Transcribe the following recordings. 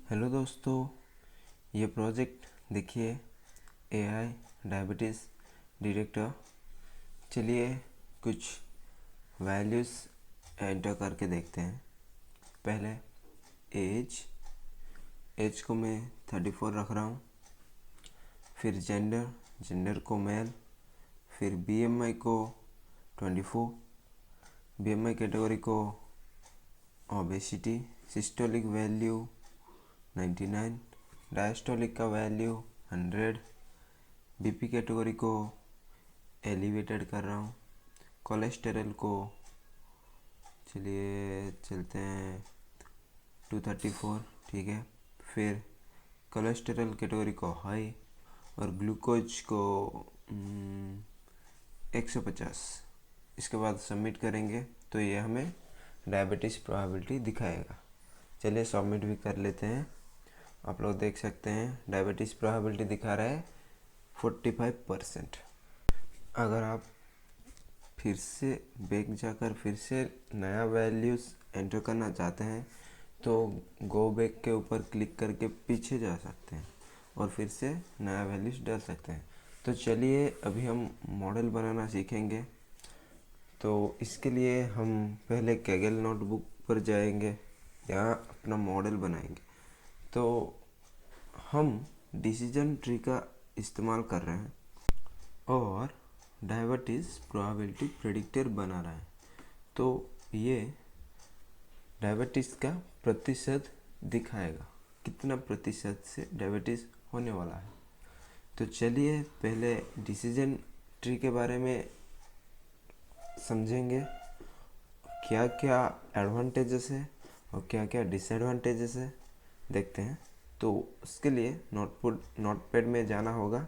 Hello दोस्तों, ये project देखिए एआई डायबिटीज़ डिटेक्टर। चलिए कुछ वैल्यूज़ एंटर करके देखते हैं। पहले एज को मैं 34 रख रहा हूँ। फिर जेंडर को मेल। फिर बीएमआई को 24, बीएमआई कैटेगरी को ओबेसिटी, सिस्टोलिक वैल्यू 99, डायस्टोलिक का वैल्यू 100, बीपी कैटेगरी को एलिवेटेड कर रहा हूँ। कोलेस्टेरॉल को चलिए चलते हैं 234, ठीक है। फिर कोलेस्टेरॉल कैटेगरी को हाई और ग्लूकोज को 150। इसके बाद सबमिट करेंगे तो ये हमें डायबिटीज़ प्रोबेबिलिटी दिखाएगा। चलिए सबमिट भी कर लेते हैं। आप लोग देख सकते हैं डायबिटीज़ प्रोबेबिलिटी दिखा रहा है 45%। अगर आप फिर से बैक जाकर फिर से नया वैल्यूज़ एंटर करना चाहते हैं तो गो बैक के ऊपर क्लिक करके पीछे जा सकते हैं और फिर से नया वैल्यूज़ डाल सकते हैं। तो चलिए अभी हम मॉडल बनाना सीखेंगे। तो इसके लिए हम पहले कैगल नोटबुक पर जाएंगे, यहाँ अपना मॉडल बनाएंगे। तो हम डिसीजन ट्री का इस्तेमाल कर रहे हैं और डायबिटीज़ प्रोबेबिलिटी प्रेडिक्टर बना रहा है। तो ये डायबिटीज़ का प्रतिशत दिखाएगा, कितना प्रतिशत से डायबिटीज़ होने वाला है। तो चलिए पहले डिसीजन ट्री के बारे में समझेंगे, क्या क्या एडवांटेजेस है और क्या क्या डिसएडवांटेजेस है देखते हैं। तो उसके लिए नोटपैड में जाना होगा।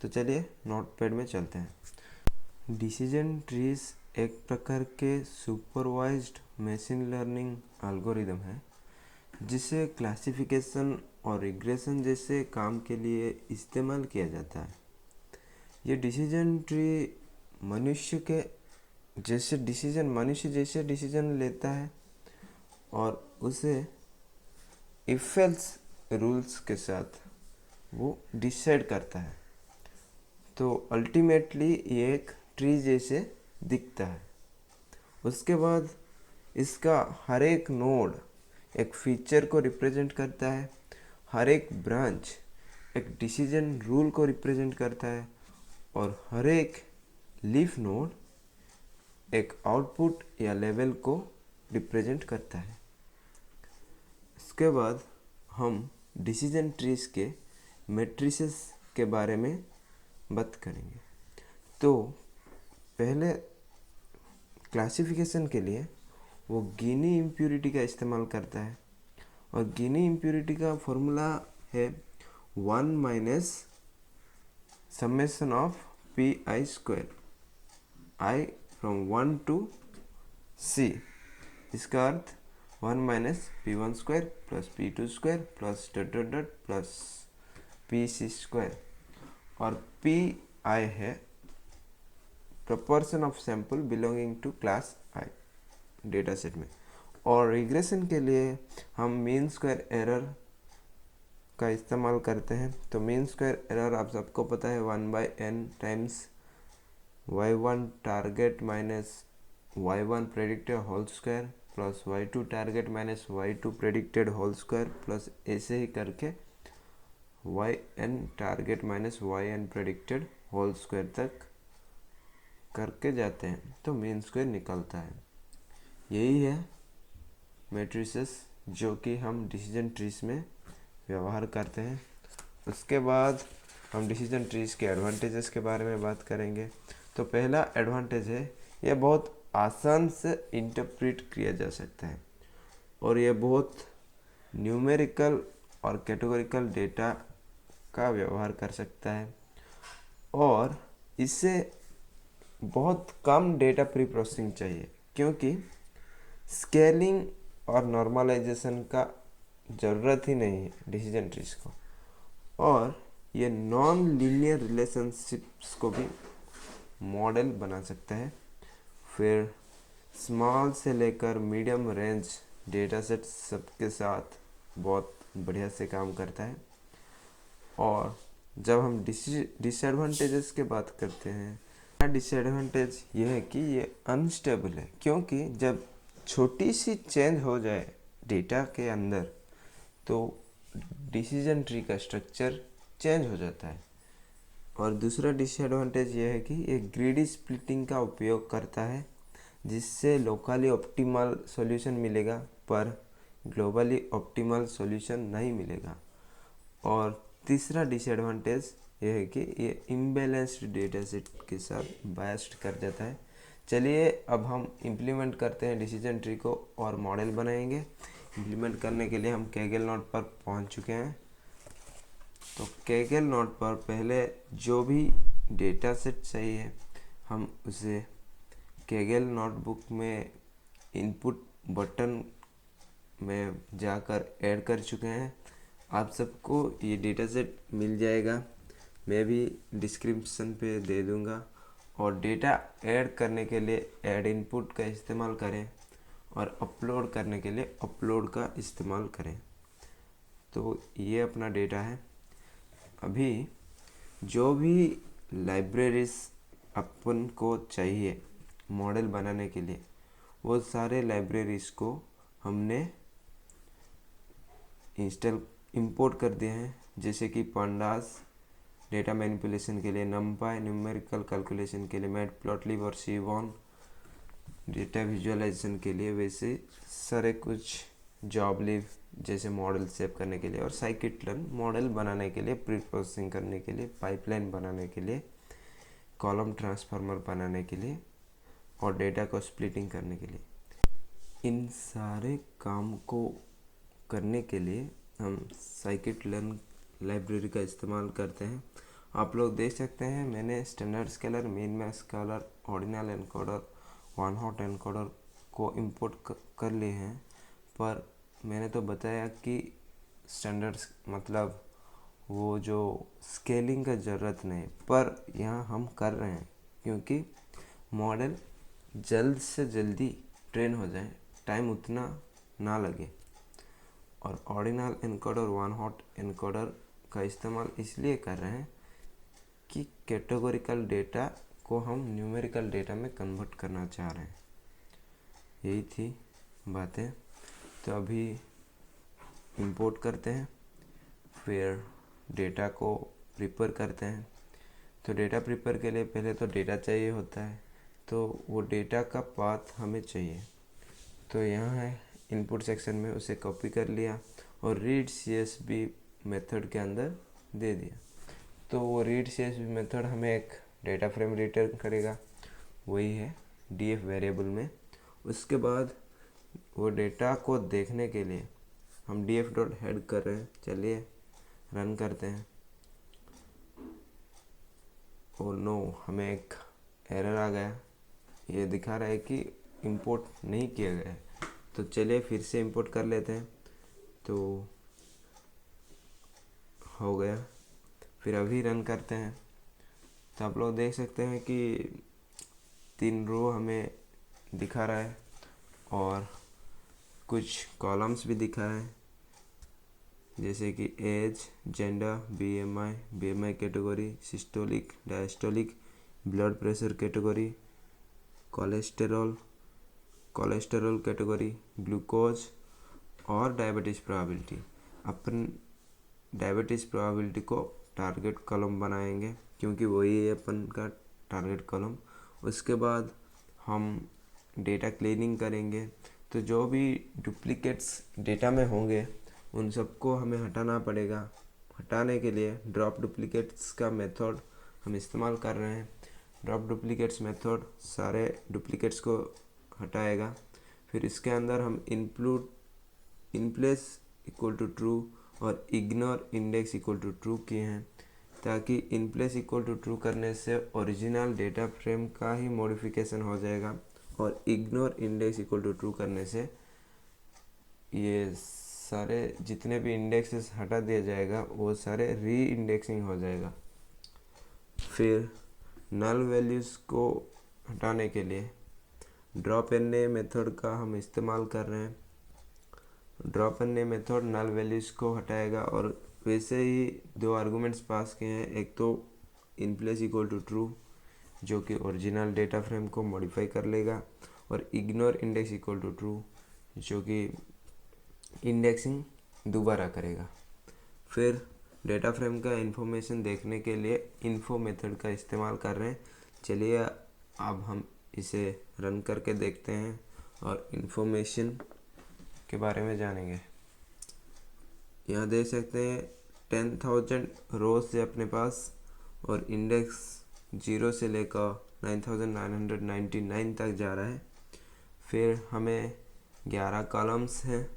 तो चलिए नोटपैड में चलते हैं। डिसीजन ट्रीज एक प्रकार के सुपरवाइज्ड मशीन लर्निंग एल्गोरिदम है जिसे क्लासिफिकेशन और रिग्रेशन जैसे काम के लिए इस्तेमाल किया जाता है। ये डिसीजन ट्री मनुष्य जैसे डिसीजन लेता है और उसे इफ एल्स रूल्स के साथ वो डिसाइड करता है। तो अल्टीमेटली ये एक ट्री जैसे दिखता है। उसके बाद इसका हर एक नोड एक फीचर को रिप्रेजेंट करता है, हर एक ब्रांच एक डिसीजन रूल को रिप्रेजेंट करता है और हर एक लीफ नोड एक आउटपुट या लेवल को रिप्रेजेंट करता है। इसके बाद हम डिसीजन ट्रीज के मैट्रिसेस के बारे में बात करेंगे। तो पहले क्लासिफिकेशन के लिए वो गिनी इम्प्यूरिटी का इस्तेमाल करता है और गिनी इम्प्यूरिटी का फॉर्मूला है 1 minus summation of p i square, i from 1 to c। इसका अर्थ 1 minus p1 square plus p2 square plus dot dot dot plus pc square. और पी आई है proportion of sample belonging to class i data set में। और regression के लिए हम mean square error का इस्तेमाल करते हैं। तो मीन स्क्वायर एरर आप सबको पता है 1/n times y1 target minus y1 predicted whole square plus y2 target minus y2 predicted whole square plus ऐसे ही करके yn target minus yn predicted whole square तक करके जाते हैं तो मीन स्क्वायर निकलता है। यही है मैट्रिसेस जो कि हम डिसीजन ट्रीज में व्यवहार करते हैं। उसके बाद हम डिसीजन ट्रीज के एडवांटेजेस के बारे में बात करेंगे। तो पहला एडवांटेज है यह बहुत आसान से इंटरप्रेट किया जा सकता है और यह बहुत न्यूमेरिकल और कैटेगोरिकल डेटा का व्यवहार कर सकता है और इससे बहुत कम डेटा प्री प्रोसेसिंग चाहिए क्योंकि स्केलिंग और नॉर्मलाइजेशन का ज़रूरत ही नहीं है डिसीजन ट्रीज को। और ये नॉन लीनियर रिलेशनशिप्स को भी मॉडल बना सकता है। फिर स्मॉल से लेकर मीडियम रेंज डेटा सेट सबके साथ बहुत बढ़िया से काम करता है। और जब हम डिसएडवांटेजेस की बात करते हैं, डिसएडवांटेज ये है कि ये अनस्टेबल है, क्योंकि जब छोटी सी चेंज हो जाए डेटा के अंदर तो डिसीजन ट्री का स्ट्रक्चर चेंज हो जाता है। और दूसरा डिसएडवांटेज ये है कि ये ग्रीडी स्प्लिटिंग का उपयोग करता है, जिससे लोकली ऑप्टिमल सॉल्यूशन मिलेगा पर ग्लोबली ऑप्टिमल सॉल्यूशन नहीं मिलेगा। और तीसरा डिसएडवांटेज ये है कि ये इम्बैलेंस्ड डेटा सेट के साथ बायस्ड कर जाता है। चलिए अब हम इम्प्लीमेंट करते हैं डिसीजन ट्री को और मॉडल बनाएंगे। इम्प्लीमेंट करने के लिए हम कैगल नोट पर पहुंच चुके हैं। तो कैगल नोट पर पहले जो भी डेटा सेट चाहिए हम उसे कैगल नोटबुक में इनपुट बटन में जाकर ऐड कर चुके हैं। आप सबको ये डेटा सेट मिल जाएगा, मैं भी डिस्क्रिप्शन पे दे दूँगा। और डेटा ऐड करने के लिए ऐड इनपुट का इस्तेमाल करें और अपलोड करने के लिए अपलोड का इस्तेमाल करें। तो ये अपना डेटा है। अभी जो भी लाइब्रेरीज अपन को चाहिए मॉडल बनाने के लिए, वो सारे लाइब्रेरीज को हमने इंपोर्ट कर दिए हैं, जैसे कि पांडास डेटा मैनिपुलेशन के लिए, नमपाई न्यूमेरिकल कैलकुलेशन के लिए, मैटप्लॉटलिब और सीवॉन डेटा विजुअलाइजेशन के लिए, वैसे सारे कुछ जॉबलिब जैसे मॉडल सेव करने के लिए, और साइकिट-लर्न मॉडल बनाने के लिए, प्री प्रोसेसिंग करने के लिए, पाइपलाइन बनाने के लिए, कॉलम ट्रांसफार्मर बनाने के लिए और डेटा को स्प्लिटिंग करने के लिए। इन सारे काम को करने के लिए हम साइकिट-लर्न लाइब्रेरी का इस्तेमाल करते हैं। आप लोग देख सकते हैं मैंने standard scaler, min max scalar, ordinal encoder, one hot encoder को इंपोर्ट कर लिए हैं, पर मैंने तो बताया कि स्टैंडर्ड मतलब वो जो स्केलिंग का ज़रूरत नहीं, पर यहाँ हम कर रहे हैं क्योंकि मॉडल जल्द से जल्दी ट्रेन हो जाए, टाइम उतना ना लगे। और ordinal encoder, one hot encoder का इस्तेमाल इसलिए कर रहे हैं कि कैटेगोरिकल डेटा को हम न्यूमेरिकल डेटा में कन्वर्ट करना चाह रहे हैं। यही थी बातें। तो अभी इंपोर्ट करते हैं, फिर डेटा को प्रिपेयर करते हैं। तो डेटा प्रिपेयर के लिए पहले तो डेटा चाहिए होता है, तो वो डेटा का पाथ हमें चाहिए। तो यहाँ है इनपुट सेक्शन में, उसे कॉपी कर लिया और रीड CSV मेथड के अंदर दे दिया। तो वो रीड CSV मेथड हमें एक डेटा फ्रेम रिटर्न करेगा, वही है df वेरिएबल में। उसके बाद वो डेटा को देखने के लिए हम df.head कर रहे हैं। चलिए रन करते हैं। ओह नो, हमें एक एरर आ गया, ये दिखा रहा है कि इंपोर्ट नहीं किया गया है। तो चलिए फिर से इंपोर्ट कर लेते हैं। तो हो गया, फिर अभी रन करते हैं। तो आप लोग देख सकते हैं कि 3 रो हमें दिखा रहा है और कुछ कॉलम्स भी दिखा रहा है, जैसे कि age, gender, BMI category, systolic, diastolic, blood pressure category, cholesterol category, glucose और डायबिटीज़ प्रोबेबिलिटी। अपन डायबिटीज़ प्रोबेबिलिटी को टारगेट कॉलम बनाएंगे क्योंकि वही है अपन का टारगेट कॉलम। उसके बाद हम डेटा क्लीनिंग करेंगे। तो जो भी डुप्लीकेट्स डेटा में होंगे उन सबको हमें हटाना पड़ेगा। हटाने के लिए ड्रॉप डुप्लीकेट्स का मेथड हम इस्तेमाल कर रहे हैं। ड्रॉप डुप्लीकेट्स मेथड सारे डुप्लीकेट्स को हटाएगा। फिर इसके अंदर हम इनप्लेस इक्वल टू ट्रू और ignore index equal to true किए हैं, ताकि इनप्लेस इक्वल टू ट्रू करने से ओरिजिनल डेटा फ्रेम का ही मॉडिफिकेशन हो जाएगा और ignore index equal to true करने से ये सारे जितने भी इंडेक्सेस हटा दिया जाएगा वो सारे री इंडेक्सिंग हो जाएगा। फिर नल वैल्यूज़ को हटाने के लिए ड्रॉप एन ए मेथड का हम इस्तेमाल कर रहे हैं। ड्रॉप करने मेथड नल वैल्यूज़ को हटाएगा और वैसे ही दो आर्गुमेंट्स पास किए हैं, एक तो in place equal to true जो कि ओरिजिनल डेटा फ्रेम को मॉडिफाई कर लेगा, और ignore index equal to true जो कि इंडेक्सिंग दोबारा करेगा। फिर डेटा फ्रेम का इंफॉर्मेशन देखने के लिए इन्फो मेथड का इस्तेमाल कर रहे हैं। चलिए अब हम इसे रन करके देखते हैं और इन्फॉर्मेशन के बारे में जानेंगे। यहाँ देख सकते हैं 10,000 रोज से अपने पास और इंडेक्स 0 से लेकर 9,999 तक जा रहा है। फिर हमें 11 कॉलम्स हैं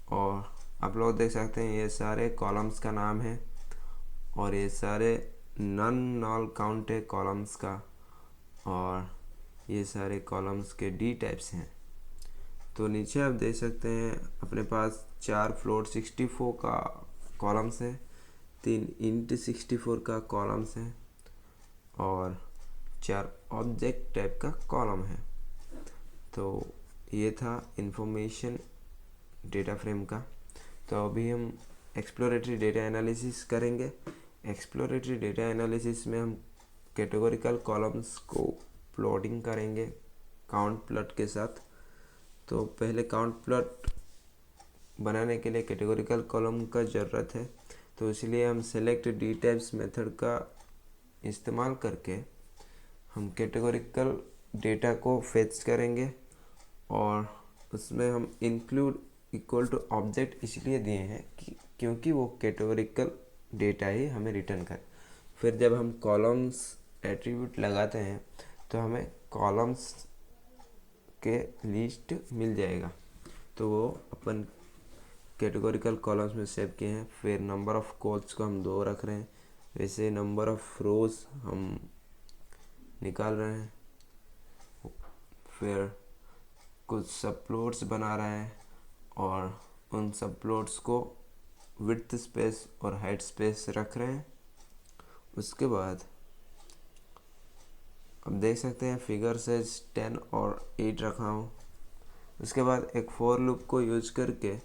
और आप लोग देख सकते हैं ये सारे कॉलम्स का नाम है और ये सारे नॉन काउंट है कॉलम्स का, और ये सारे कॉलम्स के डी टाइप्स हैं। तो नीचे आप देख सकते हैं अपने पास 4 फ्लोट 64 का कॉलम्स है, 3 इंट 64 का कॉलम्स है और 4 ऑब्जेक्ट टाइप का कॉलम है। तो ये था इंफॉर्मेशन डेटा फ्रेम का। तो अभी हम एक्सप्लोरेटरी डेटा एनालिसिस करेंगे। एक्सप्लोरेटरी डेटा एनालिसिस में हम कैटेगोरिकल कॉलम्स को प्लॉटिंग करेंगे काउंट प्लॉट के साथ। तो पहले काउंट प्लॉट बनाने के लिए कैटेगोरिकल कॉलम का ज़रूरत है, तो इसलिए हम सेलेक्ट डी टाइप्स मेथड का इस्तेमाल करके हम कैटेगोरिकल डेटा को फेच करेंगे और उसमें हम इंक्लूड इक्वल टू ऑब्जेक्ट इसलिए दिए हैं क्योंकि वो कैटेगोरिकल डेटा ही हमें रिटर्न करे। फिर जब हम कॉलम्स एट्रीब्यूट लगाते हैं तो हमें कॉलम्स के लिस्ट मिल जाएगा, तो वो अपन कैटेगोरिकल कॉलम्स में सेव किए हैं। फिर नंबर ऑफ़ कॉल्स को हम 2 रख रहे हैं, वैसे नंबर ऑफ़ रोज़ हम निकाल रहे हैं। फिर कुछ सब प्लॉट्स बना रहे हैं और उन सब प्लॉट्स को विड्थ स्पेस और हाइट स्पेस रख रहे हैं। उसके बाद अब देख सकते हैं फिगर साइज 10 और 8 रखा हूँ। उसके बाद एक फॉर लूप को यूज करके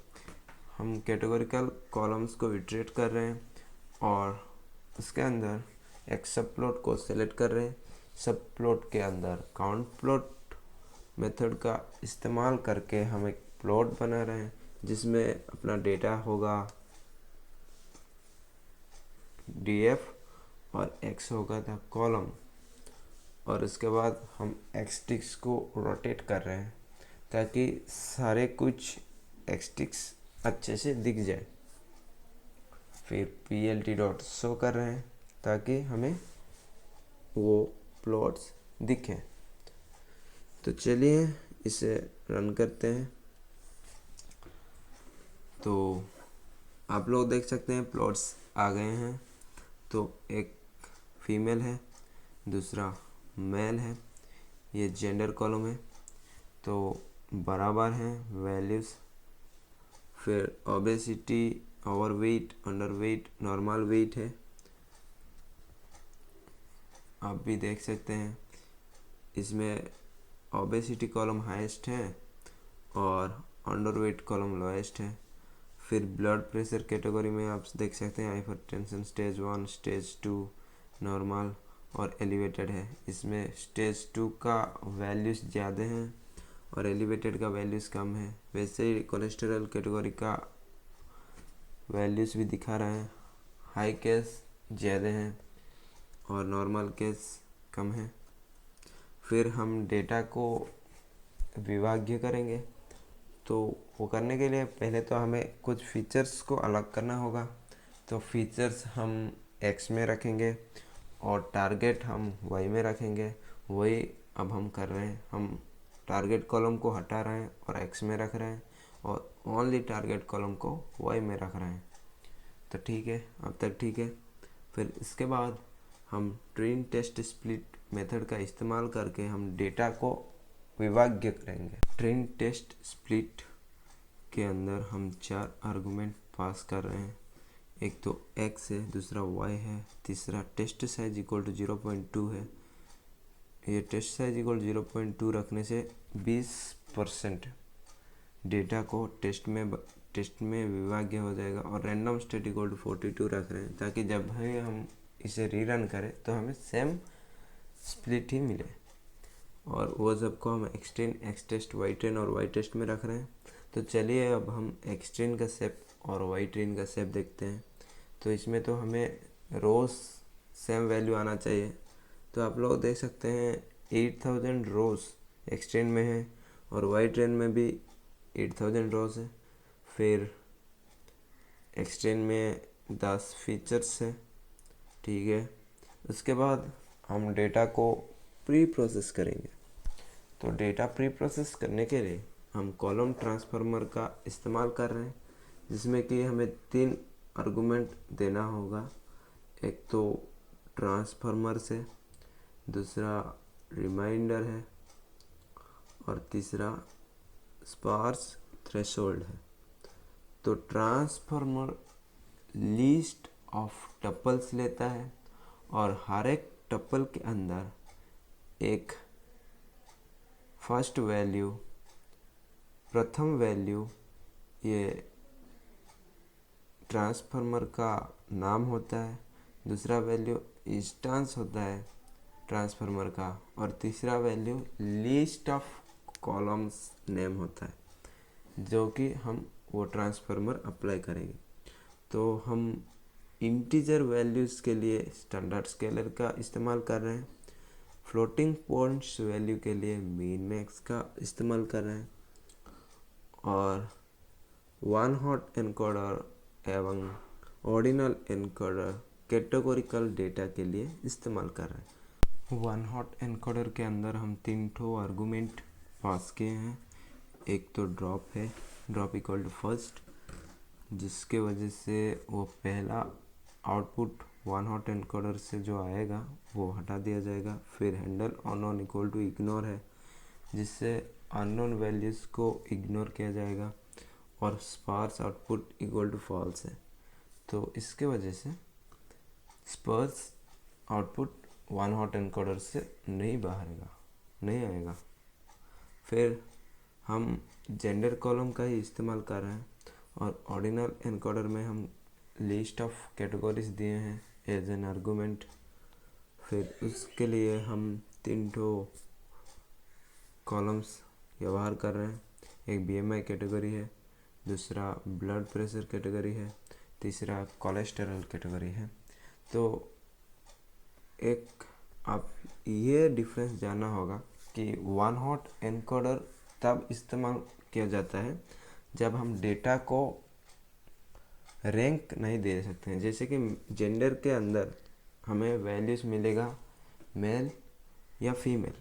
हम कैटेगोरिकल कॉलम्स को इटरेट कर रहे हैं और उसके अंदर एक सब प्लॉट को सेलेक्ट कर रहे हैं। सब प्लॉट के अंदर काउंट प्लॉट मेथड का इस्तेमाल करके हम एक प्लॉट बना रहे हैं जिसमें अपना डेटा होगा df और x होगा था कॉलम, और उसके बाद हम एक्सटिक्स को रोटेट कर रहे हैं ताकि सारे कुछ एक्सटिक्स अच्छे से दिख जाए। फिर plt.show कर रहे हैं ताकि हमें वो प्लॉट्स दिखें। तो चलिए इसे रन करते हैं। तो आप लोग देख सकते हैं प्लॉट्स आ गए हैं। तो एक फीमेल है, दूसरा मेल है, ये जेंडर कॉलम है, तो बराबर हैं वैल्यूज़। फिर obesity, overweight, underweight, normal weight है। आप भी देख सकते हैं इसमें ओबेसिटी कॉलम हाईएस्ट है और अंडरवेट कॉलम लोएस्ट है। फिर ब्लड प्रेशर कैटेगरी में आप देख सकते हैं हाइपरटेंशन स्टेज 1, स्टेज 2, नॉर्मल और एलिवेटेड है। इसमें स्टेज 2 का वैल्यूज़ ज़्यादा हैं और एलिवेटेड का वैल्यूज़ कम है। वैसे ही कोलेस्ट्रॉल कैटेगरी का वैल्यूज़ भी दिखा रहा है, हाई केस ज़्यादा हैं और नॉर्मल केस कम है। फिर हम डेटा को विभाज्य करेंगे, तो वो करने के लिए पहले तो हमें कुछ फीचर्स को अलग करना होगा। तो फीचर्स हम x में रखेंगे और टारगेट हम y में रखेंगे। वही अब हम कर रहे हैं, हम टारगेट कॉलम को हटा रहे हैं और x में रख रहे हैं और ओनली टारगेट कॉलम को y में रख रहे हैं। तो ठीक है, अब तक ठीक है। फिर इसके बाद हम ट्रेन टेस्ट स्प्लिट मेथड का इस्तेमाल करके हम डेटा को विभाज्य करेंगे। ट्रेन टेस्ट स्प्लिट के अंदर हम 4 आर्गुमेंट पास कर रहे हैं। एक तो x है, दूसरा y है, तीसरा टेस्ट साइज इक्वल टू 0.2 है। ये टेस्ट साइज इक्वल 0.2 रखने से 20% डेटा को टेस्ट में विभाज्य हो जाएगा और रैंडम स्टेट इक्वल टू 42 रख रहे हैं ताकि जब भी हम इसे रीरन करें तो हमें सेम स्प्लिट ही मिले। और वो सबको हम x train, x test, y train और वाई टेस्ट में रख रहे हैं। तो चलिए अब हम एक्सट्रेन का सेप और वाई ट्रेन का सेप देखते हैं। तो इसमें तो हमें रोज सेम वैल्यू आना चाहिए। तो आप लोग देख सकते हैं 8000 रोज एक्सट्रेन में है और वाई ट्रेन में भी 8000 रोज है। फिर एक्सट्रेन में 10 फीचर्स है, ठीक है। उसके बाद हम डेटा को प्री प्रोसेस करेंगे। तो डेटा प्री प्रोसेस करने के लिए हम कॉलम ट्रांसफार्मर का इस्तेमाल कर रहे हैं, जिसमें कि हमें 3 आर्गुमेंट देना होगा। एक तो ट्रांसफार्मर है, दूसरा रिमाइंडर है और तीसरा स्पार्स थ्रेशोल्ड है। तो ट्रांसफार्मर लिस्ट ऑफ टपल्स लेता है और हर एक टपल के अंदर एक फर्स्ट वैल्यू, प्रथम वैल्यू, ये ट्रांसफार्मर का नाम होता है, दूसरा वैल्यू इंस्टेंस होता है ट्रांसफार्मर का और तीसरा value list of columns name होता है, जो कि हम वो ट्रांसफार्मर अप्लाई करेंगे। तो हम इंटीजर वैल्यूज़ के लिए स्टैंडर्ड स्केलर का इस्तेमाल कर रहे हैं, फ्लोटिंग पॉइंट्स वैल्यू के लिए मीन मैक्स का इस्तेमाल कर रहे हैं और वन हॉट एनकोडर एवं ऑर्डिनल एनकोडर कैटेगोरिकल डेटा के लिए इस्तेमाल कर रहे हैं। वन हॉट एनकोडर के अंदर हम 3 ठो आर्गूमेंट पास किए हैं। एक तो ड्रॉप है, ड्रॉप इक्वल टू फर्स्ट, जिसके वजह से वो पहला आउटपुट वन हॉट एनकोडर से जो आएगा वो हटा दिया जाएगा। फिर handle unknown equal to ignore है, जिससे अननोन वैल्यूज़ को इग्नोर किया जाएगा और sparse output equal to false है। तो इसके वजह से sparse output one hot encoder से नहीं आएगा। फिर हम जेंडर कॉलम का ही इस्तेमाल कर रहे हैं और ऑर्डिनल एनकोडर में हम लिस्ट ऑफ कैटेगरीज दिए हैं एज एन आर्गूमेंट। फिर उसके लिए हम 3 ठो कॉलम्स व्यवहार कर रहे हैं। एक BMI कैटेगरी है, दूसरा ब्लड प्रेशर कैटेगरी है, तीसरा कोलेस्टेरॉल कैटेगरी है। तो एक आप ये डिफरेंस जानना होगा कि वन हॉट एनकोडर तब इस्तेमाल किया जाता है जब हम डेटा को रैंक नहीं दे सकते हैं। जैसे कि जेंडर के अंदर हमें वैल्यूज़ मिलेगा मेल या फीमेल,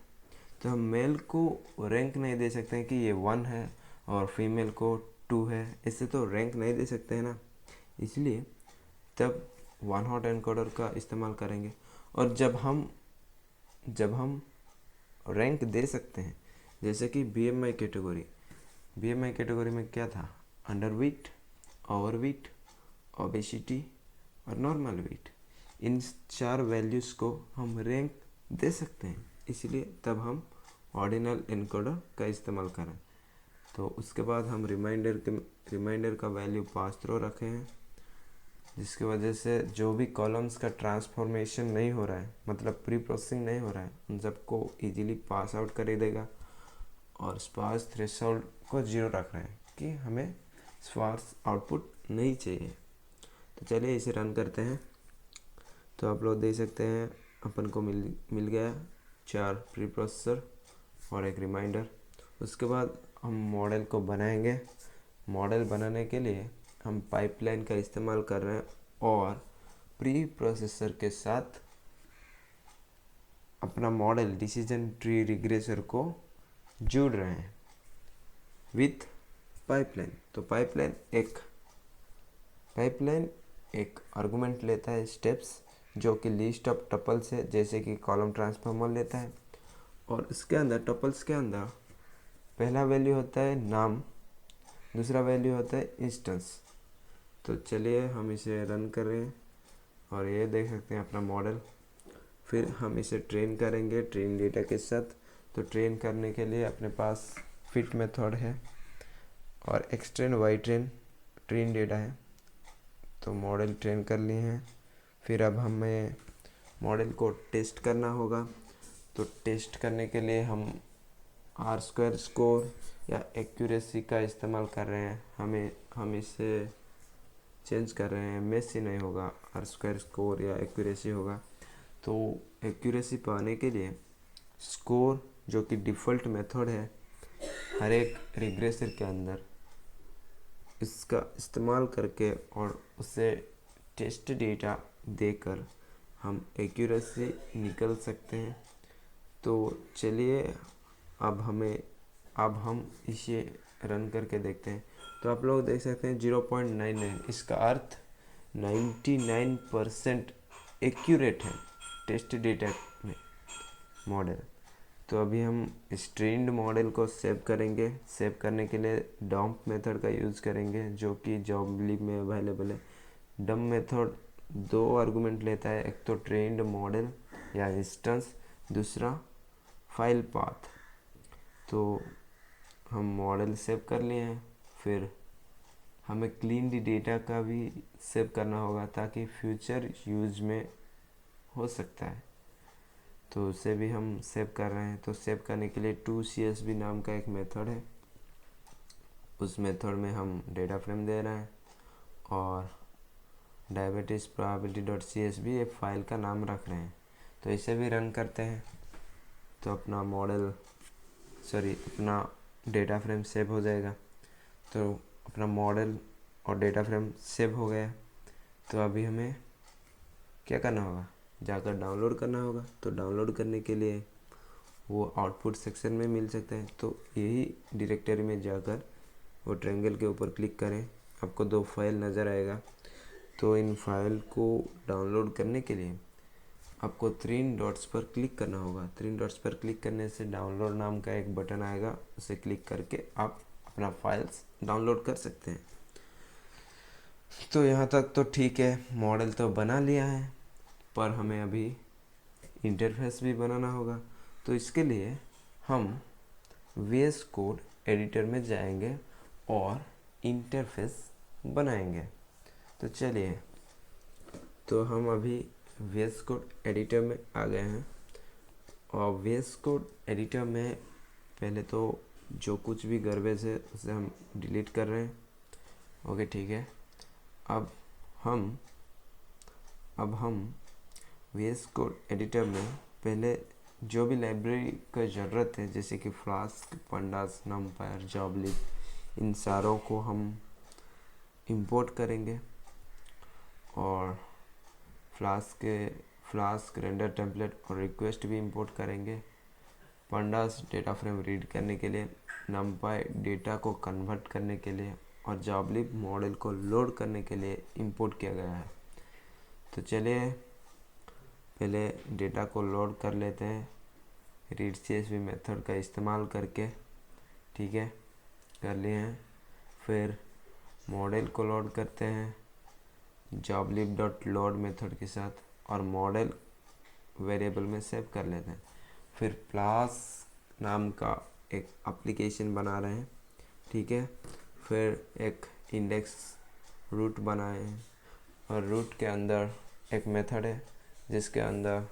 तो हम मेल को रैंक नहीं दे सकते हैं कि ये 1 है और फीमेल को 2 है, इससे तो रैंक नहीं दे सकते हैं ना। इसलिए तब वन हॉट एनकोडर का इस्तेमाल करेंगे। और जब हम रैंक दे सकते हैं, जैसे कि BMI कैटेगरी में क्या था, अंडरवेट, ओवरवेट, ओबेसिटी और नॉर्मल वेट। इन 4 वैल्यूज़ को हम रैंक दे सकते हैं, इसलिए तब हम ऑर्डिनल एनकोडर का इस्तेमाल करें। तो उसके बाद हम रिमाइंडर का वैल्यू पास थ्रो रखे हैं, जिसकी वजह से जो भी कॉलम्स का ट्रांसफॉर्मेशन नहीं हो रहा है, मतलब प्री प्रोसेसिंग नहीं हो रहा है, उन सबको इजीली पास आउट कर देगा। और स्पार्स थ्रेशोल्ड को 0 रख रहे हैं कि हमें स्पार्स आउटपुट नहीं चाहिए। तो चलिए इसे रन करते हैं। तो आप लोग देख सकते हैं अपन को मिल गया 4 प्री प्रोसेसर और एक रिमाइंडर। उसके बाद हम मॉडल को बनाएंगे। मॉडल बनाने के लिए हम पाइपलाइन का इस्तेमाल कर रहे हैं और प्री प्रोसेसर के साथ अपना मॉडल डिसीजन ट्री रिग्रेसर को जोड़ रहे हैं विथ पाइपलाइन। तो पाइपलाइन एक आर्गुमेंट लेता है स्टेप्स, जो कि लिस्ट ऑफ टपल्स है, जैसे कि कॉलम ट्रांसफॉर्मर लेता है। और इसके अंदर टपल्स के अंदर पहला वैल्यू होता है नाम, दूसरा वैल्यू होता है इंस्टेंस। तो चलिए हम इसे रन कर रहे हैं और ये देख सकते हैं अपना मॉडल। फिर हम इसे ट्रेन करेंगे ट्रेन डेटा के साथ। तो ट्रेन करने के लिए अपने पास फिट मेथड है, और x train y train train data है, तो मॉडल ट्रेन कर लिए हैं। फिर अब हमें मॉडल को टेस्ट करना होगा। तो टेस्ट करने के लिए हम आर स्क्वायर स्कोर या एक्यूरेसी का इस्तेमाल कर रहे हैं। हम इसे चेंज कर रहे हैं, मेसी नहीं होगा, आर स्क्वायर स्कोर या एक्यूरेसी होगा। तो एक्यूरेसी पाने के लिए स्कोर, जो कि डिफ़ॉल्ट मेथड है हर एक रिग्रेसर के अंदर, इसका इस्तेमाल करके और उसे टेस्ट डेटा देकर हम एक्यूरेसी निकल सकते हैं। तो चलिए अब हम इसे रन करके देखते हैं। तो आप लोग देख सकते हैं 0.99, इसका अर्थ 99% एक्यूरेट है टेस्ट डेटा में मॉडल। तो अभी हम स्ट्रेन्ड मॉडल को सेव करेंगे। सेव करने के लिए डंप मेथड का यूज़ करेंगे, जो कि जॉबलिब में अवेलेबल है। डंप मेथड 2 आर्गुमेंट लेता है, एक तो ट्रेन्ड मॉडल या इंस्टेंस, दूसरा फाइल पाथ। तो हम मॉडल सेव कर लिए हैं। फिर हमें क्लीन द डेटा का भी सेव करना होगा, ताकि फ्यूचर यूज में हो सकता है। तो उसे भी हम सेव कर रहे हैं। तो सेव करने के लिए 2CSV नाम का एक मेथड है, उस मेथड में हम डेटा फ्रेम दे रहे हैं और डायबिटीज probability.csv ये फाइल का नाम रख रहे हैं। तो इसे भी रन करते हैं। तो अपना डेटा फ्रेम सेव हो जाएगा। तो अपना मॉडल और डेटा फ्रेम सेव हो गया। तो अभी हमें क्या करना होगा, जाकर डाउनलोड करना होगा। तो डाउनलोड करने के लिए वो आउटपुट सेक्शन में मिल सकते हैं। तो यही डायरेक्टरी में जाकर वो ट्रायंगल के ऊपर क्लिक करें, आपको 2 फाइल नज़र आएगा। तो इन फाइल को डाउनलोड करने के लिए आपको 3 डॉट्स पर क्लिक करना होगा। 3 डॉट्स पर क्लिक करने से डाउनलोड नाम का एक बटन आएगा, उसे क्लिक करके आप अपना फाइल्स डाउनलोड कर सकते हैं। तो यहाँ तक तो ठीक है, मॉडल तो बना लिया है, पर हमें अभी इंटरफेस भी बनाना होगा। तो इसके लिए हम VS कोड एडिटर में जाएंगे और इंटरफेस बनाएंगे। तो चलिए, तो हम अभी VS कोड एडिटर में आ गए हैं। और VS कोड एडिटर में पहले तो जो कुछ भी गार्बेज है उसे हम डिलीट कर रहे हैं। ओके, ठीक है। अब हम VS कोड एडिटर में पहले जो भी लाइब्रेरी का ज़रूरत है, जैसे कि फ्लास्क, पंडास, नमपायर, जॉबलिब, इन सारों को हम इंपोर्ट करेंगे। और फ्लास्क रेंडर टेम्पलेट और रिक्वेस्ट भी इंपोर्ट करेंगे। पंडास डेटा फ्रेम रीड करने के लिए, नमपाई डेटा को कन्वर्ट करने के लिए, और जॉबलिब मॉडल को लोड करने के लिए इंपोर्ट किया गया है। तो चलिए पहले डेटा को लोड कर लेते हैं रीड CSV मेथड का इस्तेमाल करके। ठीक है, कर लिए हैं। फिर मॉडल को लोड करते हैं joblib.load मेथड के साथ, और मॉडल वेरिएबल में सेव कर लेते हैं। फिर क्लास नाम का एक एप्लीकेशन बना रहे हैं। ठीक है, फिर एक इंडेक्स रूट बनाए हैं, और रूट के अंदर एक मेथड है जिसके अंदर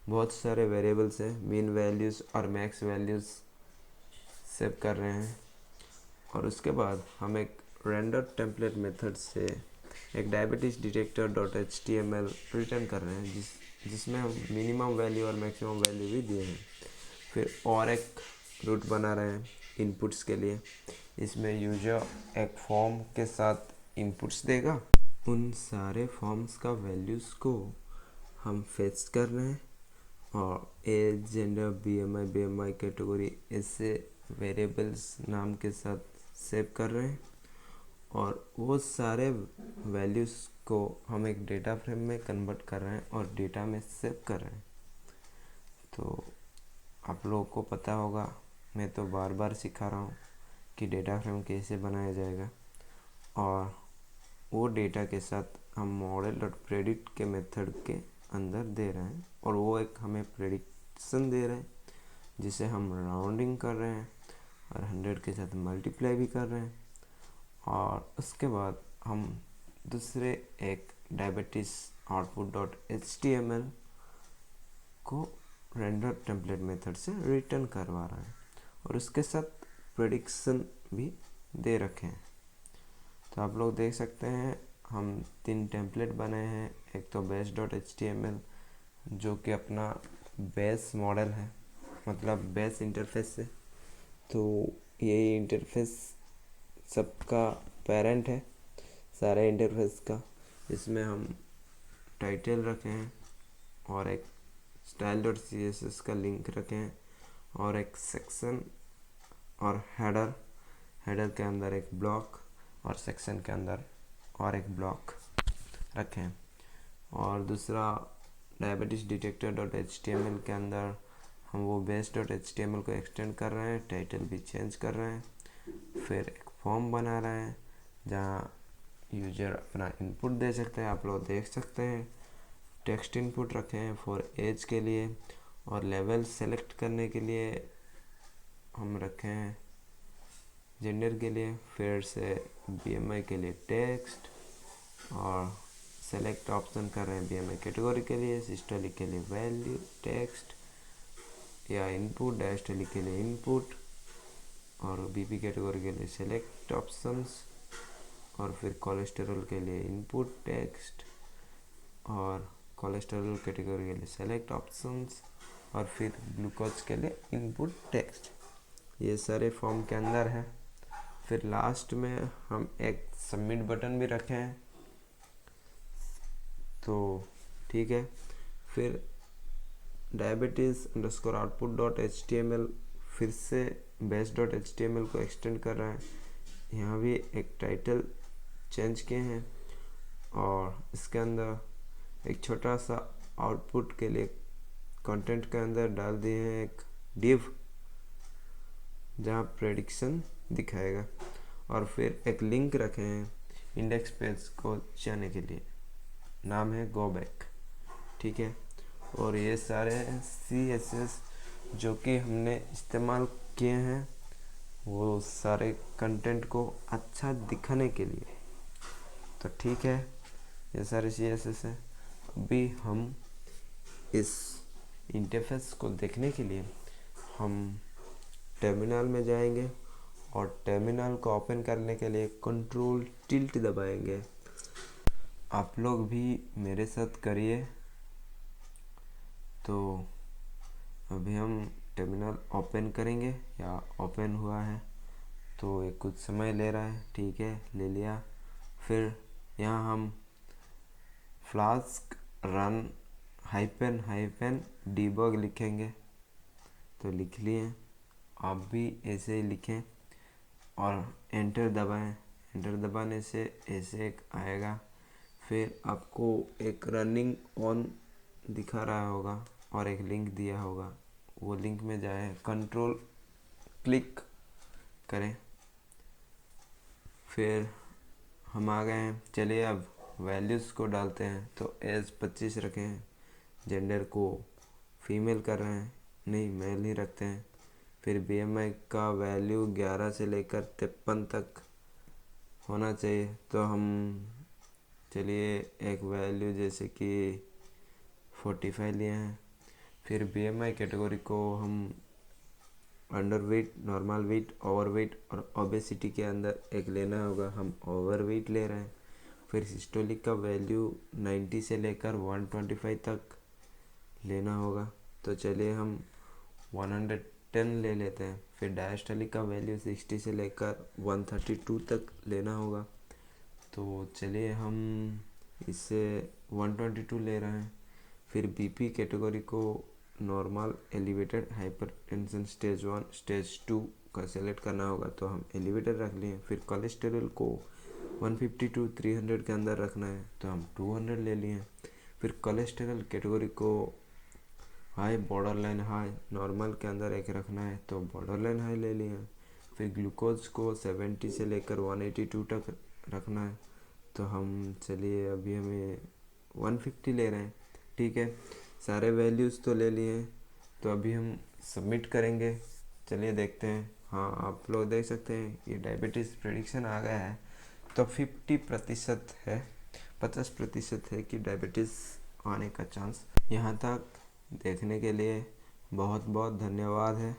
बहुत सारे वेरिएबल्स हैं, मीन वैल्यूज़ और मैक्स वैल्यूज़ सेव कर रहे हैं। और उसके बाद हम एक रेंडर टेम्पलेट मेथड से एक डायबिटीज डिटेक्टर.html रिटर्न कर रहे हैं, जिसमें हम मिनिमम वैल्यू और मैक्सिमम वैल्यू भी दिए हैं। फिर और एक रूट बना रहे हैं इनपुट्स के लिए। इसमें यूजर एक फॉर्म के साथ इनपुट्स देगा, उन सारे फॉर्म्स का वैल्यूज़ को हम फेच कर रहे हैं, और एज, जेंडर, BMI कैटेगरी ऐसे वेरिएबल्स नाम के साथ सेव कर रहे हैं। और वो सारे वैल्यूज़ को हम एक डेटा फ्रेम में कन्वर्ट कर रहे हैं और डेटा में सेव कर रहे हैं। तो आप लोगों को पता होगा, मैं तो बार बार सिखा रहा हूँ कि डेटा फ्रेम कैसे बनाया जाएगा। और वो डेटा के साथ हम model.predict के मेथड के अंदर दे रहे हैं, और वो एक हमें प्रेडिक्शन दे रहे हैं जिसे हम राउंडिंग कर रहे हैं और 100 के साथ मल्टीप्लाई भी कर रहे हैं। और उसके बाद हम दूसरे एक डायबिटीज आउटपुट डॉट HTML को रेंडर टेम्पलेट मेथड से रिटर्न करवा रहे हैं और उसके साथ प्रेडिक्शन भी दे रखे हैं। तो आप लोग देख सकते हैं हम 3 टेम्पलेट बनाए हैं। एक तो बेस डॉट HTML जो कि अपना बेस मॉडल है, मतलब बेस इंटरफेस है। तो यही इंटरफेस सबका पेरेंट है सारे इंटरफेस का। इसमें हम टाइटल रखे हैं और एक style.css का लिंक रखे हैं और एक सेक्शन और हेडर के अंदर एक ब्लॉक और सेक्शन के अंदर और एक ब्लॉक रखे हैं। और दूसरा डायबिटीज डिटेक्टर डॉट HTML के अंदर हम वो बेस डॉट HTML को एक्सटेंड कर रहे हैं, टाइटल भी चेंज कर रहे हैं। फिर एक फॉर्म बना रहे हैं जहाँ यूजर अपना इनपुट दे सकते हैं। आप लोग देख सकते हैं टेक्स्ट इनपुट रखे हैं फॉर एज के लिए, और लेवल सेलेक्ट करने के लिए हम रखे हैं जेंडर के लिए, फिर से BMI के लिए टेक्स्ट, और सेलेक्ट ऑप्शन कर रहे हैं BMI कैटेगरी के लिए, सिस्टोलिक के लिए वैल्यू टेक्स्ट या इनपुट, डायस्टोलिक के लिए इनपुट, और BP कैटेगरी के लिए सेलेक्ट ऑप्शंस, और फिर कोलेस्टेरॉल के लिए इनपुट टेक्स्ट, और कोलेस्टेरॉल कैटेगरी के लिए सेलेक्ट ऑप्शंस, और फिर ग्लूकोज के लिए इनपुट टेक्स्ट। ये सारे फॉर्म के अंदर है। फिर लास्ट में हम एक सबमिट बटन भी रखे हैं। तो ठीक है, फिर diabetes underscore output dot HTML फिर से बेस डॉट HTML को एक्सटेंड कर रहे हैं। यहाँ भी एक टाइटल चेंज किए हैं और इसके अंदर एक छोटा सा आउटपुट के लिए कंटेंट के अंदर डाल दिए हैं एक डिव जहाँ प्रेडिक्शन दिखाएगा, और फिर एक लिंक रखे हैं इंडेक्स पेज को जाने के लिए, नाम है गो बैक। ठीक है, और ये सारे CSS जो कि हमने इस्तेमाल किए हैं वो सारे कंटेंट को अच्छा दिखाने के लिए। तो ठीक है, ये सारे CSS है। अभी हम इस इंटरफेस को देखने के लिए हम टर्मिनल में जाएंगे और टर्मिनल को ओपन करने के लिए कंट्रोल टिल्ट दबाएंगे। आप लोग भी मेरे साथ करिए। तो अभी हम टर्मिनल ओपन करेंगे, या ओपन हुआ है तो ये कुछ समय ले रहा है। ठीक है, ले लिया। फिर यहाँ हम फ्लास्क रन हाइफन डीबग लिखेंगे। तो लिख लिए, आप भी ऐसे ही लिखें और एंटर दबाएं। एंटर दबाने से ऐसे एक आएगा। फिर आपको एक रनिंग ऑन दिखा रहा होगा और एक लिंक दिया होगा, वो लिंक में जाए, कंट्रोल क्लिक करें। फिर हम आ गए हैं। चलिए अब वैल्यूज़ को डालते हैं। तो एज 25 रखें, जेंडर को फीमेल कर रहे हैं, नहीं मेल ही रखते हैं। फिर BMI का वैल्यू 11 से लेकर 53 तक होना चाहिए। तो हम चलिए एक वैल्यू जैसे कि 45 लिए हैं। फिर BMI कैटेगरी को हम under weight, normal weight, over weight और ओबेसिटी के अंदर एक लेना होगा। हम ओवर वेट ले रहे हैं। फिर सिस्टोलिक का वैल्यू 90 से लेकर 125 तक लेना होगा। तो चलिए हम 110 ले लेते हैं। फिर डायस्टोलिक का वैल्यू 60 से लेकर 132 तक लेना होगा। तो चलिए हम इससे 122 ले रहे हैं। फिर BP कैटेगरी को normal, elevated, hypertension stage 1, stage 2 का सेलेक्ट करना होगा। तो हम एलिवेटेड रख लिए। फिर कोलेस्टेरॉल को 150 to 300 के अंदर रखना है, तो हम 200 ले लिए। फिर कोलेस्टेरॉल कैटेगरी को high, border line high, normal के अंदर एक रखना है, तो बॉर्डर लाइन हाई ले लिए। फिर ग्लूकोज को 70 से लेकर 182 तक रखना है। तो हम चलिए अभी हमें 150 ले रहे हैं। ठीक है, सारे वैल्यूज़ तो ले लिए हैं। तो अभी हम सबमिट करेंगे। चलिए देखते हैं। हाँ, आप लोग देख सकते हैं ये डायबिटीज़ प्रेडिक्शन आ गया है। तो 50% है, 50% है कि डायबिटीज़ आने का चांस। यहाँ तक देखने के लिए बहुत बहुत धन्यवाद है।